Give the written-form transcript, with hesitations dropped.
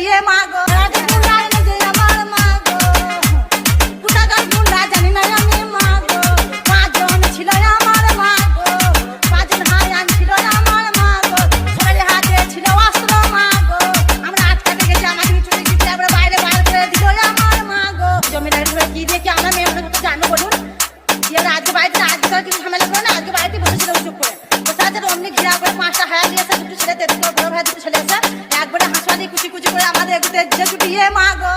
এ মা গো আমার মা গো কোথাকার গুন্ডা জানি না আমি মা গো পাঁচজন ছিল আমার মা গো পাঁচজন হাই আনছিল আমার মা গো সবাই হাতে ছিল অস্ত্র মা গো আমরা আটকাতে গেছি আমাকে চুরি কিছু আমরা বাইরে বার করে দিল আমার মা গো জমিদারের ঘরে কি দেখি আমরা মেয়ে তো জানো বলুন এর আজকে বাড়িতে আজকাল কিছু ঝামেলা করে না আজকে বাড়িতে বসেছিল চুপ করে তাদের অমনি ঘিরা করে পাঁচটা হায়া দিয়েছে দুটো ছেলে বড় ভাই দুটো ছেলে আছে একবারে হাসপাতালে কুচি কুচি করে আমাদের এগুতে যে ছুটি এ মা গো